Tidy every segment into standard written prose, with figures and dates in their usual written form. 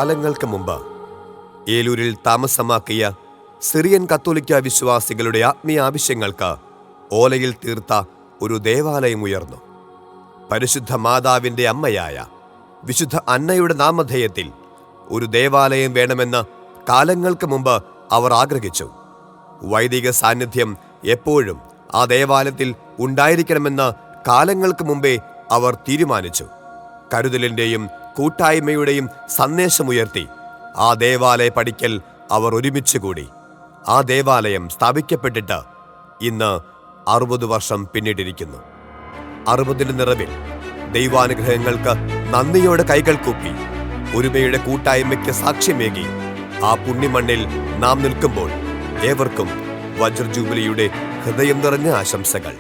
കാലങ്ങൾക്ക് മുമ്പ് ഏലൂരിൽ താമസമാക്കിയ സിറിയൻ കത്തോലിക്ക വിശ്വാസികളുടെ ആത്മീയ ആവശ്യങ്ങൾക്ക് ഓലയിൽ തീർത്ത ഒരു ദേവാലയം ഉയർന്നു. പരിശുദ്ധ മാതാവിൻ്റെ അമ്മയായ വിശുദ്ധ അന്നയുടെ നാമധേയത്തിൽ ഒരു ദേവാലയം വേണമെന്ന് കാലങ്ങൾക്ക് മുമ്പ് അവർ ആഗ്രഹിച്ചു. വൈദിക സാന്നിധ്യം എപ്പോഴും ആ ദേവാലയത്തിൽ ഉണ്ടായിരിക്കണമെന്ന് കാലങ്ങൾക്ക് മുമ്പേ അവർ തീരുമാനിച്ചു. കരുതലിൻ്റെയും കൂട്ടായ്മയുടെയും സന്ദേശമുയർത്തി ആ ദേവാലയ പടിക്കൽ അവർ ഒരുമിച്ച് കൂടി. ആ ദേവാലയം സ്ഥാപിക്കപ്പെട്ടിട്ട് ഇന്ന് 60 വർഷം പിന്നിട്ടിരിക്കുന്നു. 60ന്റെ നിറവിൽ ദൈവാനുഗ്രഹങ്ങൾക്ക് നന്ദിയോടെ കൈകൾ കൂപ്പി ഒരുമയുടെ കൂട്ടായ്മയ്ക്ക് സാക്ഷ്യമേകി ആ പുണ്യമണ്ണിൽ നാം നിൽക്കുമ്പോൾ ഏവർക്കും വജ്ര ജൂബിലിയുടെ ഹൃദയം നിറഞ്ഞ ആശംസകൾ.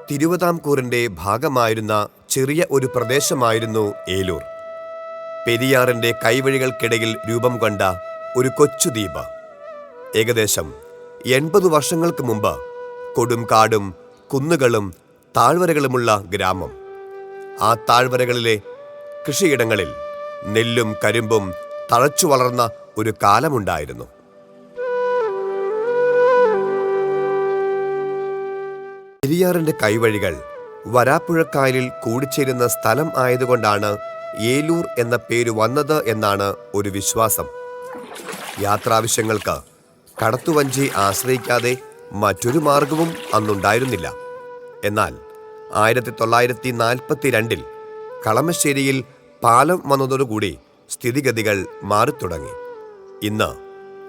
തിരുവിതാംകൂറിന്റെ ഭാഗമായിരുന്ന ചെറിയ ഒരു പ്രദേശമായിരുന്നു ഏലൂർ. പെരിയാറിന്റെ കൈവഴികൾക്കിടയിൽ രൂപം കൊണ്ട ഒരു കൊച്ചു ദ്വീപ്. ഏകദേശം 80 വർഷങ്ങൾക്ക് മുമ്പ് കൊടും കാടും കുന്നുകളും താഴ്വരകളുമുള്ള ഗ്രാമം. ആ താഴ്വരകളിലെ കൃഷിയിടങ്ങളിൽ നെല്ലും കരിമ്പും തഴച്ചു വളർന്ന ഒരു കാലമുണ്ടായിരുന്നു. പെരിയാറിന്റെ കൈവഴികൾ വരാപ്പുഴക്കായലിൽ കൂടിച്ചേരുന്ന സ്ഥലം ആയതുകൊണ്ടാണ് ഏലൂർ എന്ന പേര് വന്നത് എന്നാണ് ഒരു വിശ്വാസം. യാത്രാവശ്യങ്ങൾക്ക് കടത്തുവഞ്ചി ആശ്രയിക്കാതെ മറ്റൊരു മാർഗവും അന്നുണ്ടായിരുന്നില്ല. എന്നാൽ 1942 കളമശ്ശേരിയിൽ പാലം വന്നതോടുകൂടി സ്ഥിതിഗതികൾ മാറിത്തുടങ്ങി. ഇന്ന്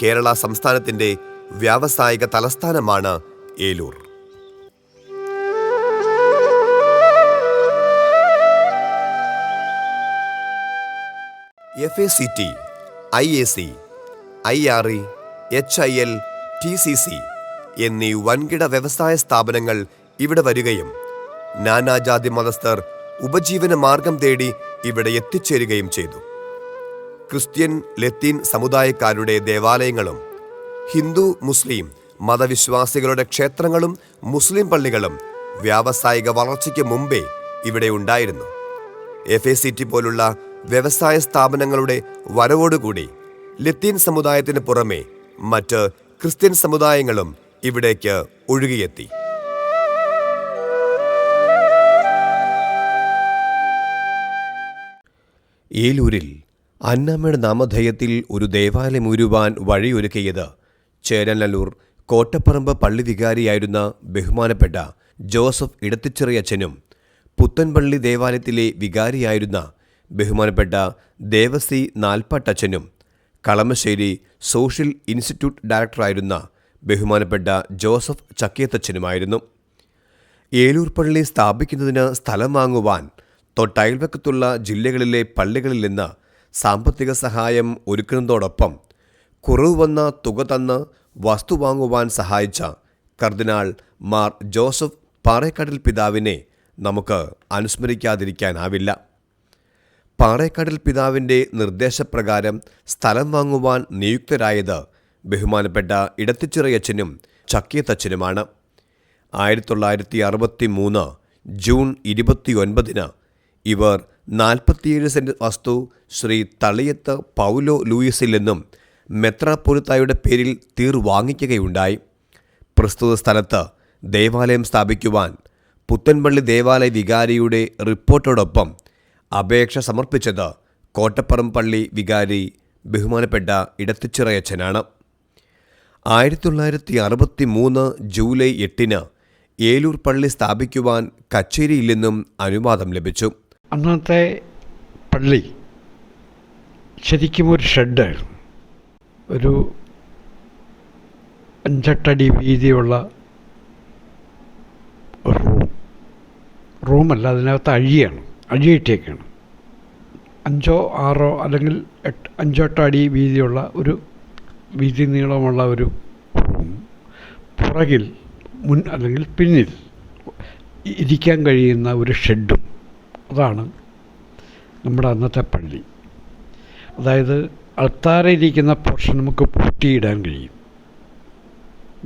കേരള സംസ്ഥാനത്തിന്റെ വ്യാവസായിക തലസ്ഥാനമാണ് Eloor. FACT, IAC, IRE, HIL, TCC എന്നീ വൻകിട വ്യവസായ സ്ഥാപനങ്ങൾ ഇവിടെ വരികയും നാനാജാതി മതസ്ഥർ ഉപജീവന മാർഗം തേടി ഇവിടെ എത്തിച്ചേരുകയും ചെയ്തു. ക്രിസ്ത്യൻ, ലത്തീൻ സമുദായക്കാരുടെ ദേവാലയങ്ങളും ഹിന്ദു, മുസ്ലിം മതവിശ്വാസികളുടെ ക്ഷേത്രങ്ങളും മുസ്ലിം പള്ളികളും വ്യാവസായിക വളർച്ചയ്ക്ക് മുമ്പേ ഇവിടെ ഉണ്ടായിരുന്നു. FACT പോലുള്ള വ്യവസായ സ്ഥാപനങ്ങളുടെ വരവോടുകൂടി ലത്തീൻ സമുദായത്തിന് പുറമെ മറ്റ് ക്രിസ്ത്യൻ സമുദായങ്ങളും ഇവിടേക്ക് ഒഴുകിയെത്തി. ഏലൂരിൽ അന്നമ്മയുടെ നാമധേയത്തിൽ ഒരു ദേവാലയം ഉരുവാൻ വഴിയൊരുക്കിയത് ചേരനല്ലൂർ കോട്ടപ്പറമ്പ് പള്ളി വികാരിയായിരുന്ന ബഹുമാനപ്പെട്ട ജോസഫ് ഇടത്തിച്ചിറയച്ചനും പുത്തൻപള്ളി ദേവാലയത്തിലെ വികാരിയായിരുന്ന ബഹുമാനപ്പെട്ട ദേവസി നാൽപ്പാട്ടച്ചനും കളമശ്ശേരി സോഷ്യൽ ഇൻസ്റ്റിറ്റ്യൂട്ട് ഡയറക്ടറായിരുന്ന ബഹുമാനപ്പെട്ട ജോസഫ് ചക്കിയത്തച്ഛനുമായിരുന്നു. ഏലൂർ പള്ളി സ്ഥാപിക്കുന്നതിന് സ്ഥലം വാങ്ങുവാൻ തൊട്ടയൽവക്കത്തുള്ള ജില്ലകളിലെ പള്ളികളിൽ നിന്ന് സാമ്പത്തിക സഹായം ഒരുക്കുന്നതോടൊപ്പം കുറവ് വന്ന തുക തന്ന് വസ്തു വാങ്ങുവാൻ സഹായിച്ച കർദിനാൾ മാർ ജോസഫ് പാറേക്കാട്ടിൽ പിതാവിനെ നമുക്ക് അനുസ്മരിക്കാതിരിക്കാനാവില്ല. പാറേക്കാട്ടിൽ പിതാവിൻ്റെ നിർദ്ദേശപ്രകാരം സ്ഥലം വാങ്ങുവാൻ നിയുക്തരായത് ബഹുമാനപ്പെട്ട ഇടത്തിച്ചിറയച്ചനും ചക്കിയത്തച്ഛനുമാണ്. 1963 ജൂൺ 29 ഇവർ 47 സെന്റ് വസ്തു ശ്രീ തളിയത്ത് പൗലോ ലൂയിസിൽ നിന്നും മെത്രാപ്പൊലിത്തായുടെ പേരിൽ വാങ്ങിക്കുകയുണ്ടായി. പ്രസ്തുത സ്ഥലത്ത് ദേവാലയം സ്ഥാപിക്കുവാൻ പുത്തൻപള്ളി ദേവാലയ വികാരിയുടെ റിപ്പോർട്ടോടൊപ്പം അപേക്ഷ സമർപ്പിച്ചത് കോട്ടപ്പറമ്പ് പള്ളി വികാരി ബഹുമാനപ്പെട്ട ഇടത്തിച്ചിറയച്ചനാണ്. 1963 ജൂലൈ 8 ഏലൂർ പള്ളി സ്ഥാപിക്കുവാൻ കച്ചേരിയിൽ നിന്നും അനുവാദം ലഭിച്ചു. അന്നത്തെ പള്ളി ശരിക്കും ഒരു ഷെഡായിരുന്നു. ഒരു 5-8 അടി വീതിയുള്ള റൂമല്ല, അതിനകത്ത് അഴിയിട്ടേക്കാണ്. 5-6 അല്ലെങ്കിൽ 5-8 അടി വീതിയുള്ള ഒരു വീതി നീളമുള്ള ഒരു റൂം, പുറകിൽ മുൻ അല്ലെങ്കിൽ പിന്നിൽ ഇരിക്കാൻ കഴിയുന്ന ഒരു ഷെഡും. അതാണ് നമ്മുടെ അന്നത്തെ പള്ളി. അതായത് അൾത്താരയിരിക്കുന്ന പോർഷൻ നമുക്ക് പൂട്ടിയിടാൻ കഴിയും,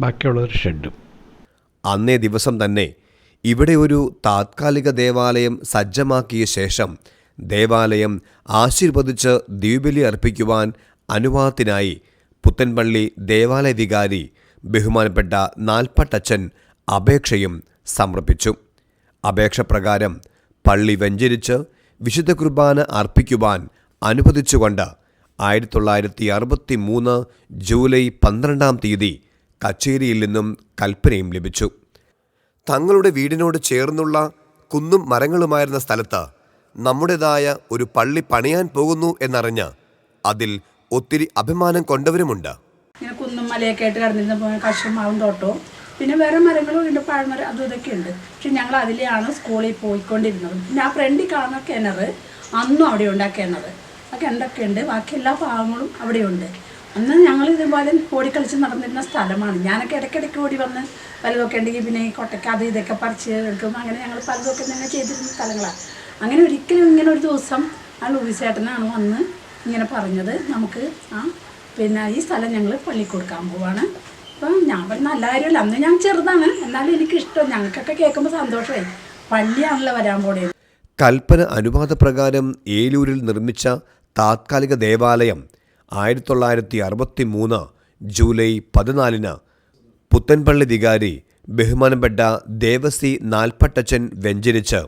ബാക്കിയുള്ളൊരു ഷെഡും. അന്നേ ദിവസം തന്നെ ഇവിടെ ഒരു താത്കാലിക ദേവാലയം സജ്ജമാക്കിയ ശേഷം ദേവാലയം ആശീർവദിച്ച് ദ്വീപലി അർപ്പിക്കുവാൻ അനുവാദത്തിനായി പുത്തൻപള്ളി ദേവാലയ വികാരി ബഹുമാനപ്പെട്ട നാൽപ്പട്ടച്ചൻ അപേക്ഷയും സമർപ്പിച്ചു. അപേക്ഷ പ്രകാരം പള്ളി വെഞ്ചരിച്ച് വിശുദ്ധ കുർബാന അർപ്പിക്കുവാൻ അനുവദിച്ചുകൊണ്ട് 1963 ജൂലൈ 12 കച്ചേരിയിൽ നിന്നും കൽപ്പനയും ലഭിച്ചു. തങ്ങളുടെ വീടിനോട് ചേർന്നുള്ള കുന്നും മരങ്ങളുമായിരുന്ന സ്ഥലത്ത് നമ്മുടേതായ ഒരു പള്ളി പണിയാൻ പോകുന്നു എന്നറിഞ്ഞ് അതിൽ ഒത്തിരി അഭിമാനം കൊണ്ടവരുമുണ്ട്. ഇങ്ങനെ കുന്നും മലയൊക്കെ ആയിട്ട് കിടന്നിരുന്ന കശുമാവും തോട്ടവും പിന്നെ വേറെ മരങ്ങളും ഉണ്ട്, പാഴ്മരം അതും ഇതൊക്കെ ഉണ്ട്. പക്ഷെ ഞങ്ങൾ അതിലെയാണ് സ്കൂളിൽ പോയിക്കൊണ്ടിരുന്നത്. പിന്നെ ആ ഫ്രണ്ടിൽ കാണുന്ന കിണർ അന്നും അവിടെയുണ്ട്. ആ കിണറൊക്കെ ഉണ്ട്, ബാക്കി എല്ലാ ഭാഗങ്ങളും അവിടെയുണ്ട്. അന്ന് ഞങ്ങൾ ഇതുപോലെ ഓടിക്കളിച്ച് നടന്നിരുന്ന സ്ഥലമാണ്. ഞാനൊക്കെ ഇടയ്ക്കിടയ്ക്ക് ഓടി വന്ന് പലതൊക്കെ ഉണ്ടെങ്കിൽ പിന്നെ ഈ കൊട്ടയ്ക്ക് അത് ഇതൊക്കെ പറിച്ച് എടുക്കും. അങ്ങനെ ഞങ്ങൾ പലതൊക്കെ ഞങ്ങൾ ചെയ്തിരുന്ന സ്ഥലങ്ങളാണ്. അങ്ങനെ ഒരിക്കലും ഇങ്ങനെ ഒരു ദിവസം ആ ലൂയിസ് ചേട്ടനാണ് വന്ന് ഇങ്ങനെ പറഞ്ഞത്, നമുക്ക് പിന്നെ ഈ സ്ഥലം ഞങ്ങൾ പള്ളി കൊടുക്കാൻ പോവാണ്. അപ്പം ഞാൻ പറഞ്ഞ നല്ല കാര്യമല്ല, അന്ന് ഞാൻ ചെറുതാണ്, എന്നാലും എനിക്കിഷ്ടം, ഞങ്ങൾക്കൊക്കെ കേൾക്കുമ്പോൾ സന്തോഷമായി. പള്ളിയാണല്ലോ വരാൻ പോണത്. കൽപ്പന അനുവാദപ്രകാരം ഏലൂരിൽ നിർമ്മിച്ച താത്കാലിക ദേവാലയം 1963 ജൂലൈ 14 പുത്തൻപള്ളി വികാരി ബഹുമാനപ്പെട്ട ദേവസി നാൽപ്പട്ടച്ചൻ വെഞ്ചരിച്ച്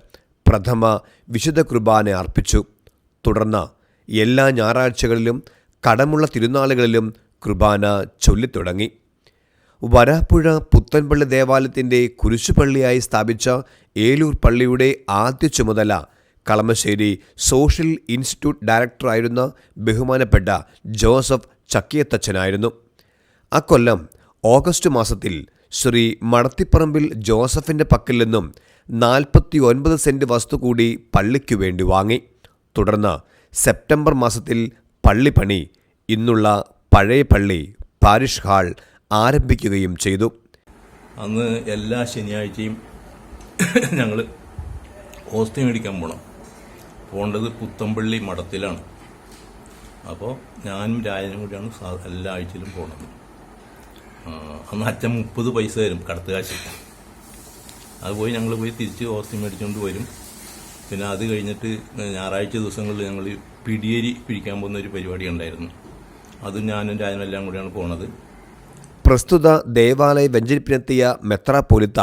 പ്രഥമ വിശുദ്ധ കുർബാന അർപ്പിച്ചു. തുടർന്ന് എല്ലാ ഞായറാഴ്ചകളിലും കടമുള്ള തിരുനാളുകളിലും കുർബാന ചൊല്ലിത്തുടങ്ങി. വരാപ്പുഴ പുത്തൻപള്ളി ദേവാലയത്തിൻ്റെ കുരിശുപള്ളിയായി സ്ഥാപിച്ച ഏലൂർ പള്ളിയുടെ ആദ്യ ചുമതല കളമശ്ശേരി സോഷ്യൽ ഇൻസ്റ്റിറ്റ്യൂട്ട് ഡയറക്ടറായിരുന്ന ബഹുമാനപ്പെട്ട ജോസഫ് ചക്കിയത്തച്ഛനായിരുന്നു. അക്കൊല്ലം ഓഗസ്റ്റ് മാസത്തിൽ ശ്രീ മടത്തിപ്പറമ്പിൽ ജോസഫിൻ്റെ പക്കൽ നിന്നും 49 സെൻറ്റ് വസ്തു കൂടി പള്ളിക്കു വേണ്ടി വാങ്ങി. തുടർന്ന് സെപ്റ്റംബർ മാസത്തിൽ പള്ളിപ്പണി ഇന്നുള്ള പഴയ പള്ളി പാരിഷ് ഹാൾ ആരംഭിക്കുകയും ചെയ്തു. അന്ന് എല്ലാ ശനിയാഴ്ചയും ഞങ്ങൾ ഹോസ്റ്റ് മേടിക്കാൻ പോകേണ്ടത് പുത്തമ്പള്ളി മഠത്തിലാണ്. അപ്പോൾ ഞാനും രാജനും കൂടിയാണ് എല്ലാ ആഴ്ചയിലും പോണത്. അന്ന് അച്ഛൻ 30 പൈസ തരും കടത്തുകാശ്. അത് പോയി ഞങ്ങൾ പോയി തിരിച്ച് ഹോസ്റ്റ് മേടിച്ചുകൊണ്ട് വരും. പിന്നെ അത് കഴിഞ്ഞിട്ട് ഞായറാഴ്ച ദിവസങ്ങളിൽ ഞങ്ങൾ പിടിയേരി പിടിക്കാൻ പോകുന്ന ഒരു പരിപാടി ഉണ്ടായിരുന്നു. അതും ഞാനും രാജനും എല്ലാം കൂടിയാണ് പോണത്. പ്രസ്തുത ദേവാലയ വെഞ്ചരിപ്പിനെത്തിയ മെത്രാപ്പോലിത്ത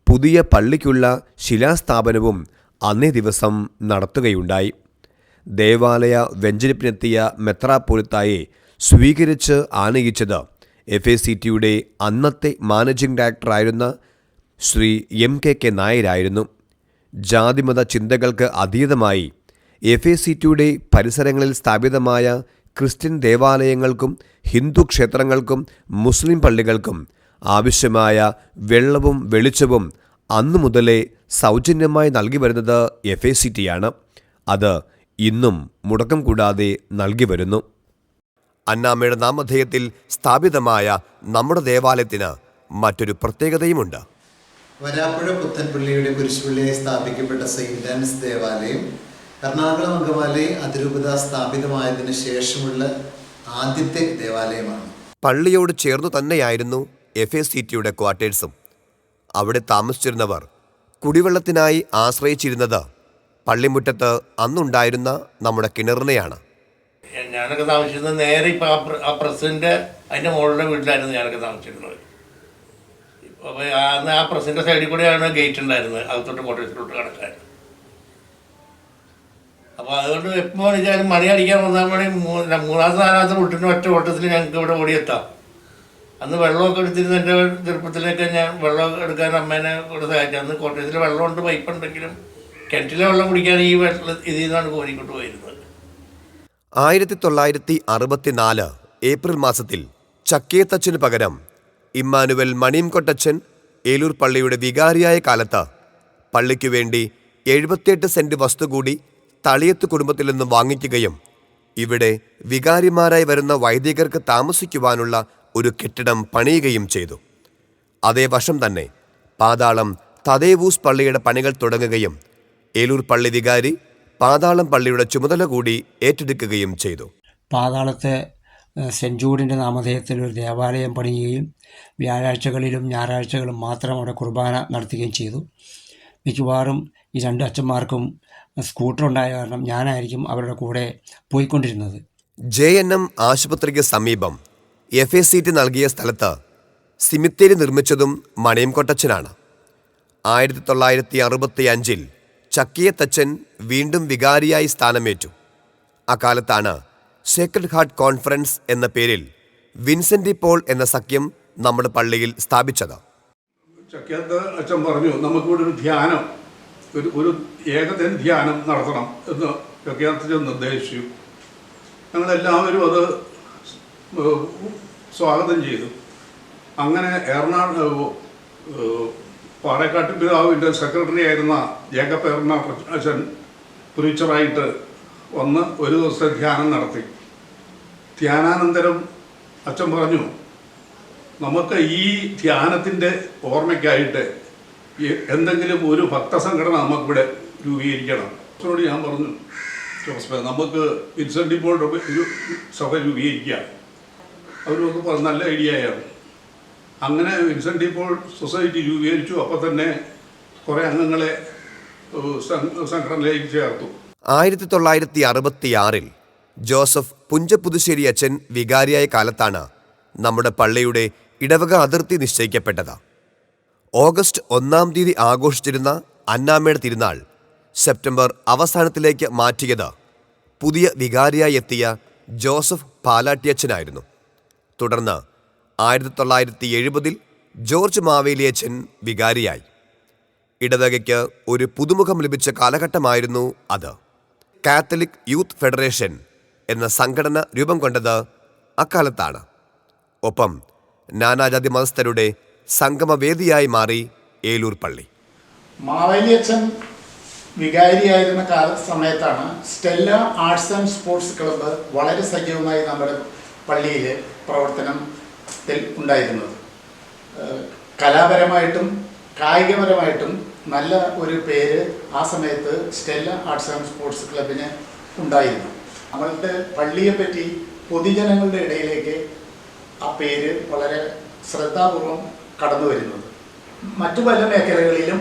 പുതിയ പള്ളിക്കുള്ള ശിലാസ്ഥാപനവും അന്നേ ദിവസം നടത്തുകയുണ്ടായി. ദേവാലയ വെഞ്ചരിപ്പിനെത്തിയ മെത്രാപ്പോലിത്തായെ സ്വീകരിച്ച് ആനയിച്ചത് FACTയുടെ അന്നത്തെ മാനേജിംഗ് ഡയറക്ടറായിരുന്ന ശ്രീ MKK നായരായിരുന്നു. ജാതിമത ചിന്തകൾക്ക് അതീതമായി FACTയുടെ പരിസരങ്ങളിൽ സ്ഥാപിതമായ ക്രിസ്ത്യൻ ദേവാലയങ്ങൾക്കും ഹിന്ദു ക്ഷേത്രങ്ങൾക്കും മുസ്ലിം പള്ളികൾക്കും ആവശ്യമായ വെള്ളവും വെളിച്ചവും അന്നു മുതലേ സൗജന്യമായി നൽകി വരുന്നത് FACTയാണ്. അത് ഇന്നും മുടക്കം കൂടാതെ നൽകി വരുന്നു. അന്നാമ്മയുടെ നാമധേയത്തിൽ സ്ഥാപിതമായ നമ്മുടെ ദേവാലയത്തിന് മറ്റൊരു പ്രത്യേകതയുമുണ്ട്. വരാപ്പുഴ പുത്തൻപള്ളിയുടെ കുരിശുപള്ളിയായി സ്ഥാപിക്കപ്പെട്ട സെയിന്റ് ആൻസ് ദേവാലയം എറണാകുളം അങ്കമാലി അതിരൂപത സ്ഥാപിതമായതിനു ശേഷമുള്ള ആദ്യത്തെ ദേവാലയമാണ്. പള്ളിയോട് ചേർന്നു തന്നെയായിരുന്നു FACTയുടെ ക്വാർട്ടേഴ്സും. അവിടെ താമസിച്ചിരുന്നവർ കുടിവെള്ളത്തിനായി ആശ്രയിച്ചിരുന്നത് പള്ളിമുറ്റത്ത് അന്നുണ്ടായിരുന്ന നമ്മുടെ കിണറിനെയാണ്. ഞാനൊക്കെ താമസിച്ചിരുന്നത് നേരെ ഇപ്പം ആ പ്രസിഡന്റ് അതിൻ്റെ മുകളിലെ വീട്ടിലായിരുന്നു ഞാനൊക്കെ താമസിച്ചിരുന്നത്. അപ്പോൾ അന്ന് ആ പ്രസിഡന്റ് സൈഡിൽ കൂടെയാണ് ഗേറ്റ് ഉണ്ടായിരുന്നത്, അകത്തോട്ട് കോട്ടയത്തിലോട്ട് കിടക്കാൻ. അപ്പോൾ അതുകൊണ്ട് എപ്പോൾ വിളിച്ചാലും മണി അടിക്കാൻ വന്നാൽ മണി 3-4 വീട്ടിന് ഒറ്റ ഓട്ടത്തിൽ ഞങ്ങൾക്ക് ഇവിടെ ഓടിയെത്താം. അന്ന് വെള്ളമൊക്കെ എടുത്തിരുന്ന എൻ്റെ ചെറുപ്പത്തിലൊക്കെ ഞാൻ വെള്ളം എടുക്കാൻ അമ്മേനെ കൂടെ സഹായിച്ചു. അന്ന് കോട്ടയത്തിൽ വെള്ളമുണ്ട്, പൈപ്പ് ഉണ്ടെങ്കിലും കിണറ്റിലെ വെള്ളം കുടിക്കാൻ ഈ വെള്ളം ഇതിൽ നിന്നാണ് കോരിക്കൊണ്ട് പോയിരുന്നത്. 1964 ഏപ്രിൽ മാസത്തിൽ ചക്കിയത്തച്ഛന് പകരം ഇമ്മാനുവൽ മണിയംകൊട്ടച്ചൻ ഏലൂർ പള്ളിയുടെ വികാരിയായ കാലത്ത് പള്ളിക്കു വേണ്ടി 78 സെൻറ്റ് വസ്തു കൂടി തളിയത്ത് കുടുംബത്തിൽ നിന്നും വാങ്ങിക്കുകയും ഇവിടെ വികാരിമാരായി വരുന്ന വൈദികർക്ക് താമസിക്കുവാനുള്ള ഒരു കെട്ടിടം പണിയുകയും ചെയ്തു. അതേ വർഷം തന്നെ പാതാളം തദേവൂസ് പള്ളിയുടെ പണികൾ തുടങ്ങുകയും ഏലൂർ പള്ളി വികാരി പാതാളം പള്ളിയുടെ ചുമതല കൂടി ഏറ്റെടുക്കുകയും ചെയ്തു. പാതാളത്തെ സെൻറ്റ് ജൂഡിൻ്റെ നാമധേയത്തിൽ ഒരു ദേവാലയം പണിയുകയും വ്യാഴാഴ്ചകളിലും ഞായറാഴ്ചകളും മാത്രം അവിടെ കുർബാന നടത്തുകയും ചെയ്തു. മിക്കവാറും ഈ രണ്ട് അച്ഛന്മാർക്കും സ്കൂട്ടർ ഉണ്ടായ കാരണം ഞാനായിരിക്കും അവരുടെ കൂടെ പോയിക്കൊണ്ടിരുന്നത്. JNM ആശുപത്രിക്ക് സമീപം FACT നൽകിയ സ്ഥലത്ത് സിമിത്തേരി നിർമ്മിച്ചതും മണിയം കൊട്ടച്ചനാണ്. 1965 ചക്കിയത്തച്ചൻ വീണ്ടും വികാരിയായി സ്ഥാനമേറ്റു. അക്കാലത്താണ് സേക്രഡ് ഹാർട്ട് കോൺഫറൻസ് എന്ന പേരിൽ വിൻസെൻ്റ് പോൾ എന്ന സഖ്യം നമ്മുടെ പള്ളിയിൽ സ്ഥാപിച്ചത്. ചക്കിയത്ത് അച്ഛൻ പറഞ്ഞു, നമുക്കിവിടെ ഒരു ധ്യാനം, ഒരു ഏകദിന ധ്യാനം നടത്തണം എന്ന് ചക്കിയത്തച്ഛൻ നിർദ്ദേശിച്ചു. ഞങ്ങളെല്ലാവരും അത് സ്വാഗതം ചെയ്തു. അങ്ങനെ പാറേക്കാട്ട് പിതാവിൻ്റെ സെക്രട്ടറി ആയിരുന്ന ജേക്കബ് അച്ഛൻ പ്രീച്ചറായിട്ട് വന്ന് ഒരു ദിവസത്തെ ധ്യാനം നടത്തി. ധ്യാനാനന്തരം അച്ഛൻ പറഞ്ഞു, നമുക്ക് ഈ ധ്യാനത്തിൻ്റെ ഓർമ്മയ്ക്കായിട്ട് എന്തെങ്കിലും ഒരു ഭക്തസംഘടന നമുക്കിവിടെ രൂപീകരിക്കണം. അച്ഛനോട് ഞാൻ പറഞ്ഞു, ജോസഫ് നമുക്ക് വിൻസെൻ്റ് പോളിൻ്റെ ഒരു സഭ രൂപീകരിക്കാം. അവരൊക്കെ പറഞ്ഞു നല്ല ഐഡിയ ആയിരുന്നു. അങ്ങനെ വിൻസെൻ്റ് പോൾ സൊസൈറ്റി രൂപീകരിച്ചു. അപ്പോൾ തന്നെ കുറേ അംഗങ്ങളെ സംഘടനയിലേക്ക് ചേർത്തു. 1966 ജോസഫ് പുഞ്ചപുതുശ്ശേരി അച്ഛൻ വികാരിയായ കാലത്താണ് നമ്മുടെ പള്ളിയുടെ ഇടവക അതിർത്തി നിശ്ചയിക്കപ്പെട്ടത്. ഓഗസ്റ്റ് 1 ആഘോഷിച്ചിരുന്ന അന്നാമ്മയുടെ തിരുനാൾ സെപ്റ്റംബർ അവസാനത്തിലേക്ക് മാറ്റിയത് പുതിയ വികാരിയായി എത്തിയ ജോസഫ് പാലാട്ടിയച്ഛനായിരുന്നു. തുടർന്ന് 1970 ജോർജ് മാവേലിയച്ഛൻ വികാരിയായി. ഇടവകയ്ക്ക് ഒരു പുതുമുഖം ലഭിച്ച കാലഘട്ടമായിരുന്നു അത്. കാത്തലിക് യൂത്ത് ഫെഡറേഷൻ എന്ന സംഘടന രൂപം കൊണ്ടത് അക്കാലത്താണ്. ഒപ്പം നാനാജാതി മതസ്ഥരുടെ സംഗമവേദിയായി മാറി ഏലൂർ പള്ളി. മാവേലിയച്ഛൻ വികാരിയായിരുന്ന സമയത്താണ് Stella arts and sports club വളരെ സജീവമായി നമ്മുടെ പള്ളിയിൽ പ്രവർത്തനത്തിൽ ഉണ്ടായിരുന്നത്. കലാപരമായിട്ടും കായികപരമായിട്ടും നല്ല ഒരു പേര് ആ സമയത്ത് സ്റ്റെല്ല ആർട്സ് ആൻഡ് സ്പോർട്സ് ക്ലബിന് ഉണ്ടായിരുന്നു. നമ്മളുടെ പള്ളിയെപ്പറ്റി പൊതുജനങ്ങളുടെ ഇടയിലേക്ക് ആ പേര് വളരെ ശ്രദ്ധാപൂർവം കടന്നു വരുന്നത്. മറ്റു പല മേഖലകളിലും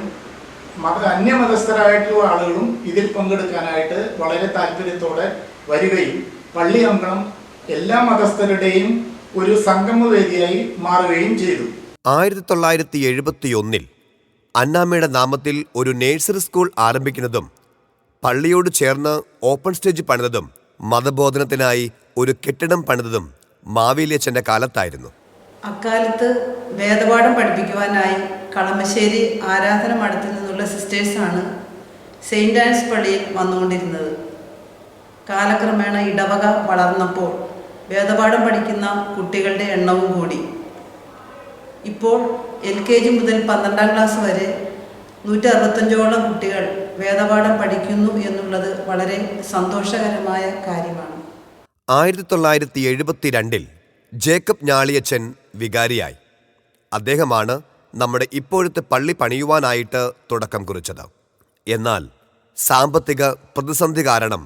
അന്യമതസ്ഥരായിട്ടുള്ള ആളുകളും ഇതിൽ പങ്കെടുക്കാനായിട്ട് വളരെ താല്പര്യത്തോടെ വരികയും പള്ളി അങ്കണം എല്ലാ മതസ്ഥരുടെയും ഒരു സംഗമവേദിയായി മാറുകയും ചെയ്തു. 1971 അന്നാമ്മയുടെ നാമത്തിൽ ഒരു നഴ്സറി സ്കൂൾ ആരംഭിക്കുന്നതും പള്ളിയോട് ചേർന്ന് ഓപ്പൺ സ്റ്റേജ് പണിതതും മതബോധനത്തിനായി ഒരു കെട്ടിടം പണിതതും മാവേലിയച്ഛൻ്റെ കാലത്തായിരുന്നു. അക്കാലത്ത് വേദപാഠം പഠിപ്പിക്കുവാനായി കളമശ്ശേരി ആരാധന മഠത്തിൽ നിന്നുള്ള സിസ്റ്റേഴ്സാണ് സെയിൻറ്റ് ആൻസ് പള്ളിയിൽ വന്നുകൊണ്ടിരുന്നത്. കാലക്രമേണ ഇടവക വളർന്നപ്പോൾ വേദപാഠം പഠിക്കുന്ന കുട്ടികളുടെ എണ്ണവും കൂടി. ഇപ്പോൾ LKG മുതൽ 12ാം ക്ലാസ് വരെ 165ഓളം കുട്ടികൾ വേദപാഠം പഠിക്കുന്നു എന്നുള്ളത് വളരെ സന്തോഷകരമായ കാര്യമാണ്. 1972 ജേക്കബ് ഞാളിയച്ഛൻ വികാരിയായി. അദ്ദേഹമാണ് നമ്മുടെ ഇപ്പോഴത്തെ പള്ളി പണിയുവാനായിട്ട് തുടക്കം കുറിച്ചത്. എന്നാൽ സാമ്പത്തിക പ്രതിസന്ധി കാരണം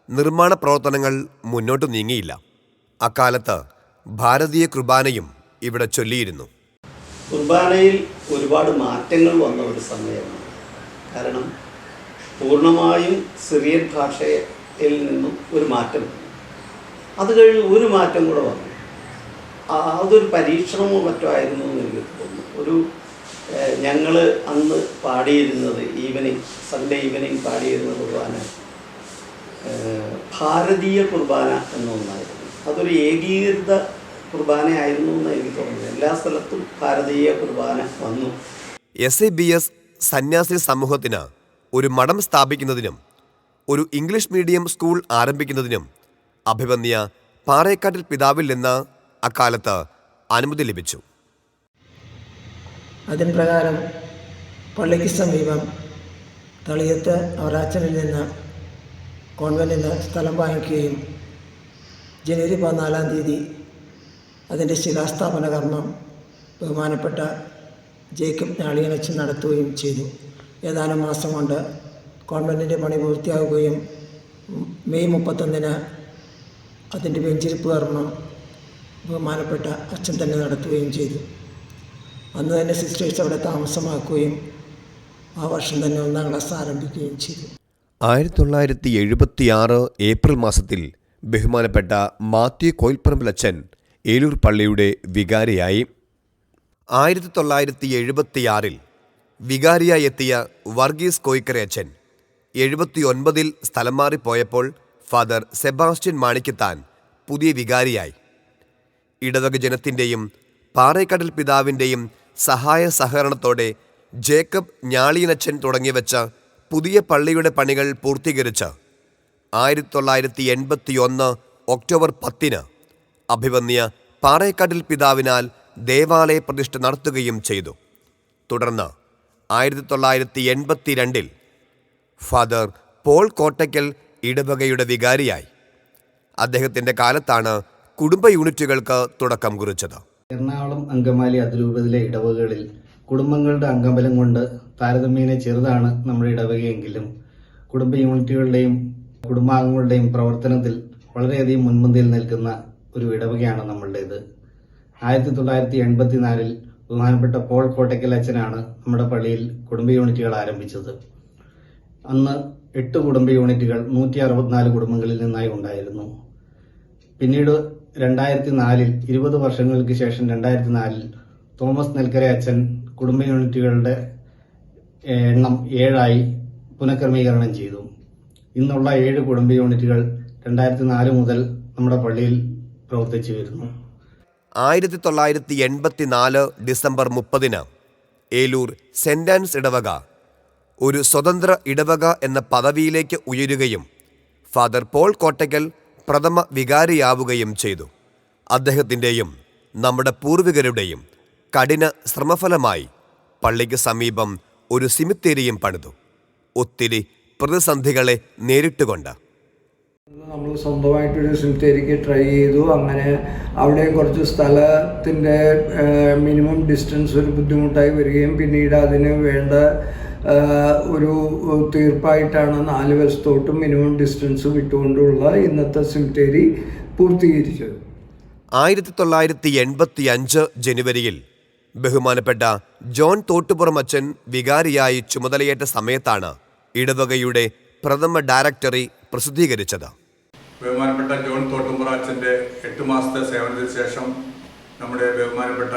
നിർമ്മാണ പ്രവർത്തനങ്ങൾ മുന്നോട്ട് നീങ്ങിയില്ല. അക്കാലത്ത് ഭാരതീയ കുർബാനയും ഇവിടെ ചൊല്ലിയിരുന്നു. കുർബാനയിൽ ഒരുപാട് മാറ്റങ്ങൾ വന്ന ഒരു സമയമാണ്. കാരണം പൂർണ്ണമായും സിറിയൻ ഭാഷയിൽ നിന്നും ഒരു മാറ്റം, അത് കഴിഞ്ഞ് ഒരു മാറ്റം കൂടെ വന്നു. അതൊരു പരീക്ഷണമോ മറ്റോ ആയിരുന്നു എന്ന് എനിക്ക് തോന്നുന്നു. ഞങ്ങൾ അന്ന് പാടിയിരുന്നത് സൺഡേ ഈവനിങ് പാടിയിരുന്ന കുർബാന ഭാരതീയ കുർബാന എന്നൊന്നായിരുന്നു. അതൊരു ഏകീകൃത കുർബാനയായിരുന്നു എന്ന് എനിക്ക് തോന്നുന്നു. എല്ലാ സ്ഥലത്തും ഭാരതീയ കുർബാന വന്നു. SABS സന്യാസി സമൂഹത്തിന് ഒരു മഠം സ്ഥാപിക്കുന്നതിനും ഒരു ഇംഗ്ലീഷ് മീഡിയം സ്കൂൾ ആരംഭിക്കുന്നതിനും അഭിവന്യ പാറേക്കാട്ടിൽ പിതാവിൽ നിന്ന് അക്കാലത്ത് അനുമതി ലഭിച്ചു. അതിന് പ്രകാരം പള്ളിക്ക് സമീപം തളിയത്ത് അവറാച്ചനിൽ നിന്ന് കോൺവെന്റിന് സ്ഥലം വാങ്ങിക്കുകയും ജനുവരി 14 അതിൻ്റെ ശിലാസ്ഥാപന കർമ്മം ബഹുമാനപ്പെട്ട ജേക്കബ് ഞാളിയനച്ഛൻ നടത്തുകയും ചെയ്തു. ഏതാനും മാസം കൊണ്ട് കോൺവെൻറ്റിൻ്റെ പണി പൂർത്തിയാവുകയും മെയ് 31 അതിൻ്റെ വെഞ്ചിരിപ്പ് കർമ്മം ബഹുമാനപ്പെട്ട അച്ഛൻ തന്നെ നടത്തുകയും ചെയ്തു. അന്ന് തന്നെ സിസ്റ്റേഴ്സ് അവിടെ താമസമാക്കുകയും ആ വർഷം തന്നെ 1-ാം ക്ലാസ് ആരംഭിക്കുകയും ചെയ്തു. 1976 ഏപ്രിൽ മാസത്തിൽ ബഹുമാനപ്പെട്ട മാത്യു കോയിൽപ്പറമ്പിലച്ചൻ ഏലൂർ പള്ളിയുടെ വികാരിയായി. 1976 വികാരിയായി എത്തിയ വർഗീസ് കോയിക്കരയച്ചൻ 79 സ്ഥലം മാറിപ്പോയപ്പോൾ ഫാദർ സെബാസ്റ്റ്യൻ മാണിക്കത്താൻ പുതിയ വികാരിയായി. ഇടവക ജനത്തിൻ്റെയും പാറേക്കടൽ പിതാവിൻ്റെയും സഹായ സഹകരണത്തോടെ ജേക്കബ് ഞാളിയനച്ചൻ തുടങ്ങിവെച്ച പുതിയ പള്ളിയുടെ പണികൾ പൂർത്തീകരിച്ച് 1981 ഒക്ടോബർ 10 അഭിവന്യ പാറേക്കടൽ പിതാവിനാൽ ദേവാലയ പ്രതിഷ്ഠ നടത്തുകയും ചെയ്തു. തുടർന്ന് 1982 ഫാദർ പോൾ കോട്ടയ്ക്കൽ ഇടവകയുടെ വികാരിയായി. അദ്ദേഹത്തിൻ്റെ കാലത്താണ് കുടുംബ യൂണിറ്റുകൾക്ക് തുടക്കം കുറിച്ചത്. എറണാകുളം അങ്കമാലി അതിരൂപതയിലെ ഇടവകകളിൽ കുടുംബങ്ങളുടെ അംഗബലം കൊണ്ട് താരതമ്യേന ചെറുതാണ് നമ്മുടെ ഇടവകയെങ്കിലും കുടുംബ യൂണിറ്റുകളുടെയും കുടുംബാംഗങ്ങളുടെയും പ്രവർത്തനത്തിൽ വളരെയധികം മുൻപന്തിയിൽ നിൽക്കുന്ന ഒരു ഇടവകയാണ് നമ്മളുടേത്. 1984 ബഹുമാനപ്പെട്ട പോൾ കോട്ടയ്ക്കൽ അച്ഛനാണ് നമ്മുടെ പള്ളിയിൽ കുടുംബ യൂണിറ്റുകൾ ആരംഭിച്ചത്. അന്ന് 8 കുടുംബ യൂണിറ്റുകൾ 164 കുടുംബങ്ങളിൽ നിന്നായി ഉണ്ടായിരുന്നു. പിന്നീട് 2004 20 വർഷങ്ങൾക്ക് ശേഷം 2004 തോമസ് നെൽക്കര അച്ഛൻ കുടുംബ യൂണിറ്റുകളുടെ എണ്ണം 7 പുനഃക്രമീകരണം ചെയ്തു. ഇന്നുള്ള 7 കുടുംബ യൂണിറ്റുകൾ 2004 മുതൽ നമ്മുടെ പള്ളിയിൽ പ്രവർത്തിച്ചു വരുന്നു. 1984 ഡിസംബർ 30 ഏലൂർ സെന്റ് ആൻസ് ഇടവക ഒരു സ്വതന്ത്ര ഇടവക എന്ന പദവിയിലേക്ക് ഉയരുകയും ഫാദർ പോൾ കോട്ടയ്ക്കൽ പ്രഥമ വികാരിയാവുകയും ചെയ്തു. അദ്ദേഹത്തിൻ്റെയും നമ്മുടെ പൂർവികരുടെയും കഠിന ശ്രമഫലമായി പള്ളിക്ക് സമീപം ഒരു സിമിത്തേരിയും പണിതു. ഒത്തിരി പ്രതിസന്ധികളെ നേരിട്ടുകൊണ്ട് നമ്മൾ സ്വന്തമായിട്ടൊരു സിമിത്തേരിക്ക് ട്രൈ ചെയ്തു. അങ്ങനെ അവിടെയും കുറച്ച് സ്ഥലത്തിൻ്റെ മിനിമം ഡിസ്റ്റൻസ് ഒരു ബുദ്ധിമുട്ടായി വരികയും പിന്നീട് അതിന് വേണ്ട ഒരു തീർപ്പായിട്ടാണ് 4 വശത്തോട്ടും മിനിമം ഡിസ്റ്റൻസ് വിട്ടുകൊണ്ടുള്ള ഇന്നത്തെ സിമിത്തേരി പൂർത്തീകരിച്ചത്. 1985 ജനുവരിയിൽ ബഹുമാനപ്പെട്ട ജോൺ തോട്ടുപുറം അച്ഛൻ വികാരിയായി ചുമതലയേറ്റ സമയത്താണ് ഇടവകയുടെ പ്രഥമ ഡയറക്ടറി പ്രസിദ്ധീകരിച്ചത്. ബഹുമാനപ്പെട്ട ജോൺ തോട്ടുപുറം അച്ഛൻ്റെ 8 മാസത്തെ സേവനത്തിന് ശേഷം നമ്മുടെ ബഹുമാനപ്പെട്ട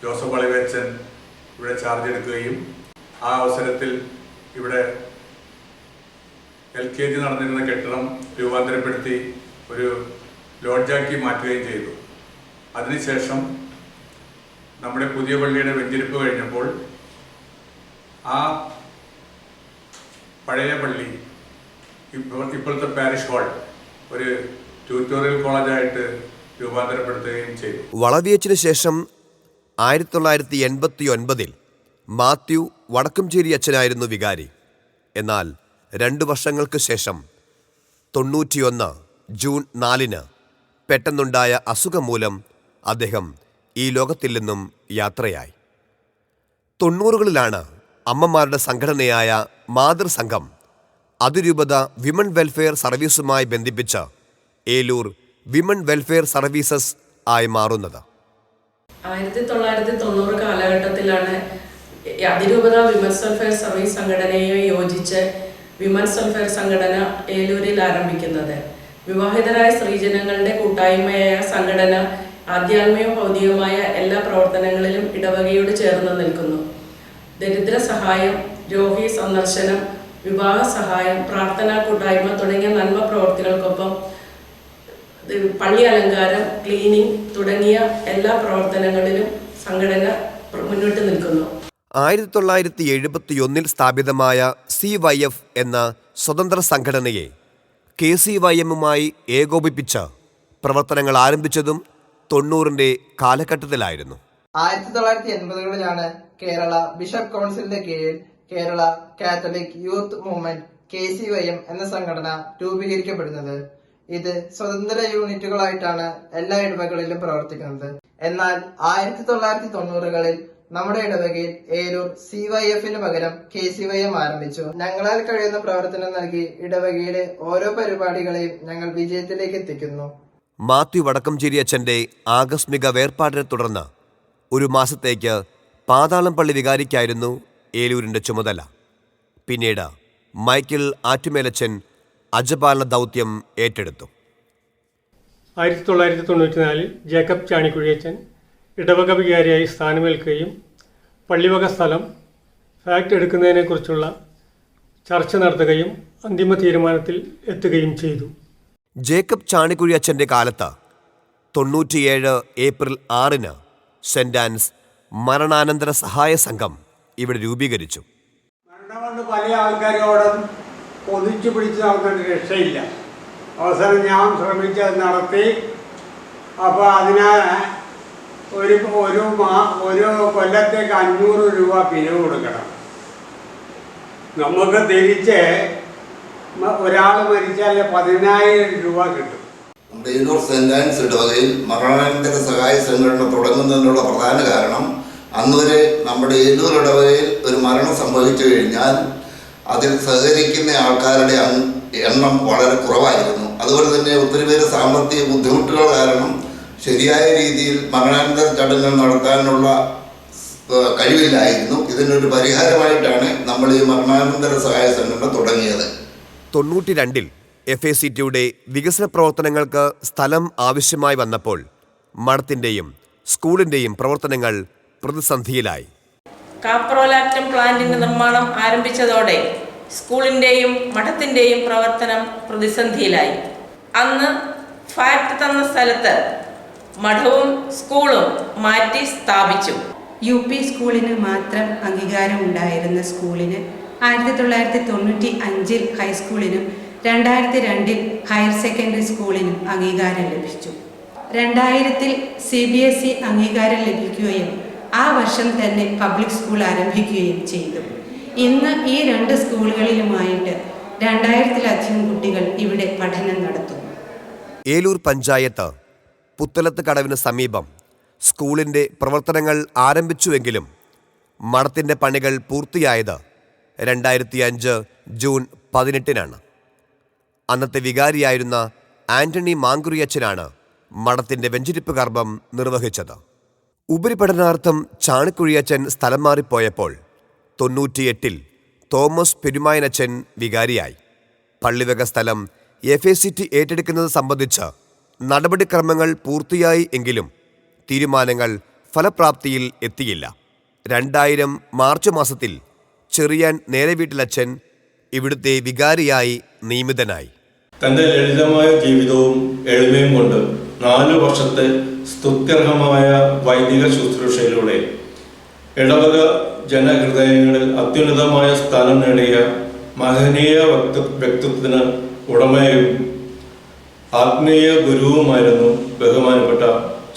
ജോസഫ് വളവച്ചൻ ഇവിടെ ചാർജ് എടുക്കുകയും ആ അവസരത്തിൽ ഇവിടെ LKG നടന്നിരുന്ന കെട്ടിടം രൂപാന്തരപ്പെടുത്തി ഒരു ലോഡ്ജാക്കി മാറ്റുകയും ചെയ്തു. അതിനുശേഷം നമ്മുടെ പുതിയ പള്ളിയുടെ വെഞ്ചരിപ്പ് കഴിഞ്ഞപ്പോൾ ആ പഴയ പള്ളി ഇപ്പോഴത്തെ പാരിഷ് ഹാൾ ഒരു ട്യൂട്ടോറിയൽ കോളേജായിട്ട് രൂപാന്തരപ്പെടുത്തുകയും ചെയ്തു. വളവിയച്ചിന് ശേഷം 1989 മാത്യു വടക്കുംചേരി അച്ഛനായിരുന്നു വികാരി. എന്നാൽ 2 വർഷങ്ങൾക്ക് ശേഷം 91 ജൂൺ 4 പെട്ടെന്നുണ്ടായ അസുഖം മൂലം അദ്ദേഹം ഈ ലോകത്തിൽ നിന്നും യാത്രയായി. 90കളിലാണ് അമ്മമാരുടെ സംഘടനയായ മാതൃസംഘം അതിരൂപത വിമൺ വെൽഫെയർ സർവീസുമായി ബന്ധിപ്പിച്ച് ഏലൂർ വിമൺ വെൽഫെയർ സർവീസസ് ആയി മാറുന്നത്. 1990 കാലഘട്ടത്തിലാണ് അതിരൂപത വിമൻസ് വെൽഫെയർ സർവീസ് സംഘടനയെ യോജിച്ച് വിമൻസ് വെൽഫെയർ സംഘടന ഏലൂരിൽ ആരംഭിക്കുന്നത്. വിവാഹിതരായ സ്ത്രീജനങ്ങളുടെ കൂട്ടായ്മയായ സംഘടന ആധ്യാത്മികവും ഭൗതികവുമായ എല്ലാ പ്രവർത്തനങ്ങളിലും ഇടവകയോട് ചേർന്ന് നിൽക്കുന്നു. ദരിദ്ര സഹായം, രോഗി സന്ദർശനം, വിവാഹ സഹായം, പ്രാർത്ഥനാ കൂട്ടായ്മ തുടങ്ങിയ നന്മ പ്രവർത്തികൾക്കൊപ്പം പള്ളി അലങ്കാരം, ക്ലീനിങ് തുടങ്ങിയ എല്ലാ പ്രവർത്തനങ്ങളിലും സംഘടന മുന്നോട്ട് നിൽക്കുന്നു. 1971 സ്ഥാപിതമായ CYF എന്ന സ്വതന്ത്ര സംഘടനയെ KCYMുമായി ഏകോപിപ്പിച്ച് പ്രവർത്തനങ്ങൾ ആരംഭിച്ചതും 90ന്റെ കാലഘട്ടത്തിലായിരുന്നു. 1980കളിലാണ് കേരള ബിഷപ്പ് കൗൺസിലിന്റെ കീഴിൽ Kerala Catholic youth movement KCYM എന്ന സംഘടന രൂപീകരിക്കപ്പെടുന്നത്. ഇത് സ്വതന്ത്ര യൂണിറ്റുകളായിട്ടാണ് എല്ലാ ഇടവകളിലും പ്രവർത്തിക്കുന്നത്. എന്നാൽ 1990കളിൽ നമ്മുടെ ഇടവകയിൽ ഏലൂർ CYFന് പകരം KCYM ആരംഭിച്ചു. ഞങ്ങളാൽ കഴിയുന്ന പ്രവർത്തനം നൽകി ഇടവകയിലെ ഓരോ പരിപാടികളെയും ഞങ്ങൾ വിജയത്തിലേക്ക് എത്തിക്കുന്നു. മാത്യു വടക്കംചേരി അച്ഛൻ്റെ ആകസ്മിക വേർപാടിനെ തുടർന്ന് ഒരു മാസത്തേക്ക് പാതാളം പള്ളി വികാരിക്കായിരുന്നു ഏലൂരിൻ്റെ ചുമതല. പിന്നീട് മൈക്കിൾ ആറ്റുമേലച്ചൻ അജപാലന ദൗത്യം ഏറ്റെടുത്തു. 1994 ജേക്കബ് ചാണിക്കുഴിയച്ചൻ ഇടവക വികാരിയായി സ്ഥാനമേൽക്കുകയും പള്ളിവക സ്ഥലം ഫാക്ട് എടുക്കുന്നതിനെക്കുറിച്ചുള്ള ചർച്ച നടത്തുകയും അന്തിമ തീരുമാനത്തിൽ എത്തുകയും ചെയ്തു. ജേക്കബ് ചാണിക്കുഴി അച്ഛൻ്റെ കാലത്ത് 97 ഏപ്രിൽ 6 സെന്റ് ആൻസ് മരണാനന്തര സഹായ സംഘം ഇവിടെ രൂപീകരിച്ചു. മരണം കൊണ്ട് പല ആൾക്കാരോടും ഒന്നിച്ചു പിടിച്ച് നടന്നിട്ട് രക്ഷയില്ല. അവസരം ഞാൻ ശ്രമിച്ചത് നടത്തി. അപ്പോൾ അതിന് ഒരു കൊല്ലത്തേക്ക് 500 രൂപ പിരിവ് കൊടുക്കണം. നമുക്ക് തിരിച്ച് ഒരാൾ മരിച്ചാൽ 10,000 രൂപ കിട്ടും. നമ്മുടെ ഏലൂർ സെന്റ് ആൻസ് ഇടവകയിൽ മരണാനന്തര സഹായ സംഘടന തുടങ്ങുന്നതിനുള്ള പ്രധാന കാരണം അന്ന് വരെ നമ്മുടെ ഏലൂർ ഇടവകയിൽ ഒരു മരണം സംഭവിച്ചു കഴിഞ്ഞാൽ അതിൽ സഹകരിക്കുന്ന ആൾക്കാരുടെ എണ്ണം വളരെ കുറവായിരുന്നു. അതുപോലെ തന്നെ ഒത്തിരി പേര് സാമ്പത്തിക ബുദ്ധിമുട്ടുകൾ കാരണം ശരിയായ രീതിയിൽ മരണാനന്തര ചടങ്ങുകൾ നടത്താനുള്ള കഴിവില്ലായിരുന്നു. ഇതിനൊരു പരിഹാരമായിട്ടാണ് നമ്മൾ ഈ മരണാനന്തര സഹായ സംഘടന തുടങ്ങിയത്. 92 FACTയുടെ വികസന പ്രവർത്തനങ്ങൾക്ക് സ്ഥലം ആവശ്യമായി വന്നപ്പോൾ മഠത്തിൻ്റെയും സ്കൂളിൻ്റെയും പ്രവർത്തനങ്ങൾ പ്രതിസന്ധിയിലായി. കാപ്രോലാക്ടം പ്ലാന്റിന്റെ നിർമ്മാണം ആരംഭിച്ചതോടെ സ്കൂളിൻ്റെയും മഠത്തിൻ്റെയും പ്രവർത്തനം പ്രതിസന്ധിയിലായി. അന്ന് ഫാക്ട് തന്ന സ്ഥലത്ത് മഠവും സ്കൂളും മാറ്റി സ്ഥാപിച്ചു. UP സ്കൂളിന് മാത്രം അംഗീകാരം ഉണ്ടായിരുന്ന സ്കൂളിന് 1995 ഹൈസ്കൂളിനും 2002 ഹയർ സെക്കൻഡറി സ്കൂളിനും അംഗീകാരം ലഭിച്ചു. 2000 CBSE അംഗീകാരം ലഭിക്കുകയും ആ വർഷം തന്നെ പബ്ലിക് സ്കൂൾ ആരംഭിക്കുകയും ചെയ്തു. ഇന്ന് ഈ 2 സ്കൂളുകളിലുമായിട്ട് 2000-ലധികം കുട്ടികൾ ഇവിടെ പഠനം നടത്തുന്നു. ഏലൂർ പഞ്ചായത്ത് പുത്തലത്ത് കടവിന് സമീപം സ്കൂളിൻ്റെ പ്രവർത്തനങ്ങൾ ആരംഭിച്ചുവെങ്കിലും മഠത്തിൻ്റെ പണികൾ പൂർത്തിയായത് 2005 ജൂൺ 18 അന്നത്തെ വികാരിയായിരുന്ന ആന്റണി മാങ്കുറിയച്ചനാണ് മഠത്തിൻ്റെ വെഞ്ചരിപ്പ് കർമ്മം നിർവഹിച്ചത്. ഉപരിപഠനാർത്ഥം ചാണിക്കുഴിയച്ചൻ സ്ഥലം മാറിപ്പോയപ്പോൾ 98 തോമസ് പെരുമായനച്ചൻ വികാരിയായി. പള്ളിവക സ്ഥലം FACT ഏറ്റെടുക്കുന്നത് സംബന്ധിച്ച് നടപടിക്രമങ്ങൾ പൂർത്തിയായി എങ്കിലും തീരുമാനങ്ങൾ ഫലപ്രാപ്തിയിൽ എത്തിയില്ല. 2000 മാർച്ച് മാസത്തിൽ ചെറിയാൻ നേരെവീട്ടിലച്ചൻ ഇവിടുത്തെ വികാരിയായി നിയമിതനായി. തൻ്റെ ലളിതമായ ജീവിതവും എളിമയും കൊണ്ട് 4 വർഷത്തെ സ്തുത്യർഹമായ വൈദിക ശുശ്രൂഷയിലൂടെ ഇടവക ജനഹൃദയങ്ങളിൽ അത്യുന്നതമായ സ്ഥാനം നേടിയ മഹനീയ വ്യക്തിത്വത്തിന് ഉടമയും ആത്മീയ ഗുരുവുമായിരുന്നു ബഹുമാനപ്പെട്ട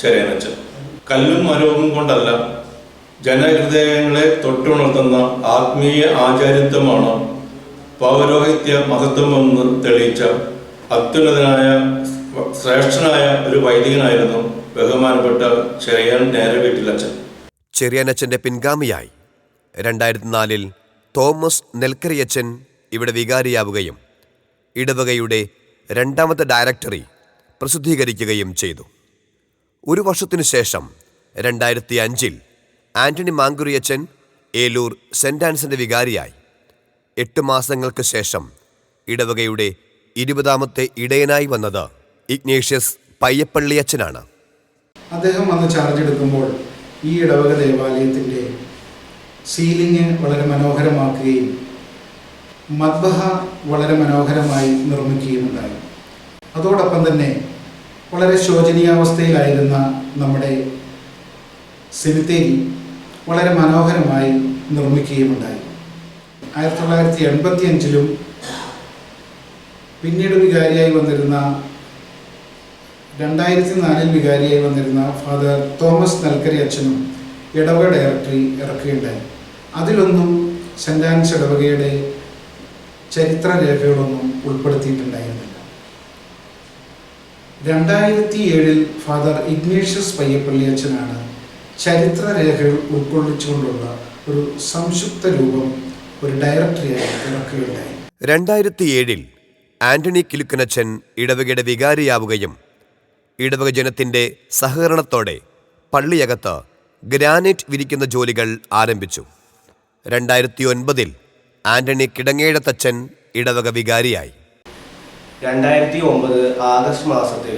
ചെറിയാനച്ചൻ. കല്ലും മരവും കൊണ്ടല്ല, ജനഹൃദയങ്ങളെ തൊട്ടുണർത്തുന്ന ആത്മീയ ആചാര്യത്വമാണ് പൗരോഹിത്യ മഹത്വമെന്ന് തെളിയിച്ച അത്യുന്നതനായ ശ്രേഷ്ഠനായ ഒരു വൈദികനായിരുന്നു ബഹുമാനപ്പെട്ട ചെറിയാൻ നേരെവീട്ടിലച്ചൻ. ചെറിയാനച്ചൻ്റെ പിൻഗാമിയായി 2004 തോമസ് നെൽക്കരയച്ചൻ ഇവിടെ വികാരിയാവുകയും ഇടവകയുടെ 2ാമത്തെ ഡയറക്ടറി പ്രസിദ്ധീകരിക്കുകയും ചെയ്തു. 1 വർഷത്തിനു ശേഷം 2005 ആന്റണി മാങ്കുറിയച്ചൻ ഏലൂർ സെന്റ് ആൻസിൻ്റെ വികാരിയായി. 8 മാസങ്ങൾക്ക് ശേഷം ഇടവകയുടെ 20ാമത്തെ ഇടയനായി വന്നത് ഇഗ്നേഷ്യസ് പയ്യപ്പള്ളിയച്ചനാണ്. അദ്ദേഹം വന്ന് ചാർജ് എടുക്കുമ്പോൾ ഈ ഇടവക ദേവാലയത്തിൻ്റെ സീലിംഗ് വളരെ മനോഹരമാക്കുകയും മദ്ബഹ വളരെ മനോഹരമായി നിർമ്മിക്കുകയുമുണ്ടായി. അതോടൊപ്പം തന്നെ വളരെ ശോചനീയാവസ്ഥയിലായിരുന്ന നമ്മുടെ സെമിത്തേരി വളരെ മനോഹരമായി നിർമ്മിക്കുകയുമുണ്ടായി. 1985 പിന്നീട് വികാരിയായി വന്നിരുന്ന 2004 വികാരിയായി വന്നിരുന്ന ഫാദർ തോമസ് നെൽക്കരി അച്ഛനും ഇടവക ഡയറക്ടറി ഇറക്കുകയുണ്ടായി. അതിലൊന്നും സെന്റ് ആൻസ് ഇടവകയുടെ ചരിത്രരേഖകളൊന്നും ഉൾപ്പെടുത്തിയിട്ടുണ്ടായിരുന്നില്ല. 2007 ഫാദർ ഇഗ്നേഷ്യസ് പയ്യപ്പള്ളി അച്ഛനാണ് ചരിത്രരേഖകൾ ഉൾക്കൊള്ളിച്ചുകൊണ്ടുള്ള ഒരു സംക്ഷിപ്ത രൂപം ഒരു ഡയറക്ടറിയായി ഇറക്കുകയുണ്ടായി. 2007 ആന്റണി കിലുക്കനച്ചൻ ഇടവകയുടെ വികാരിയാവുകയും ഇടവക ജനത്തിൻ്റെ സഹകരണത്തോടെ പള്ളിയകത്ത് ഗ്രാനൈറ്റ് വിരിക്കുന്ന ജോലികൾ ആരംഭിച്ചു. 2009 ആന്റണി കിടങ്ങേഴത്തച്ഛൻ ഇടവക വികാരിയായി. 2009 ആഗസ്റ്റ് മാസത്തിൽ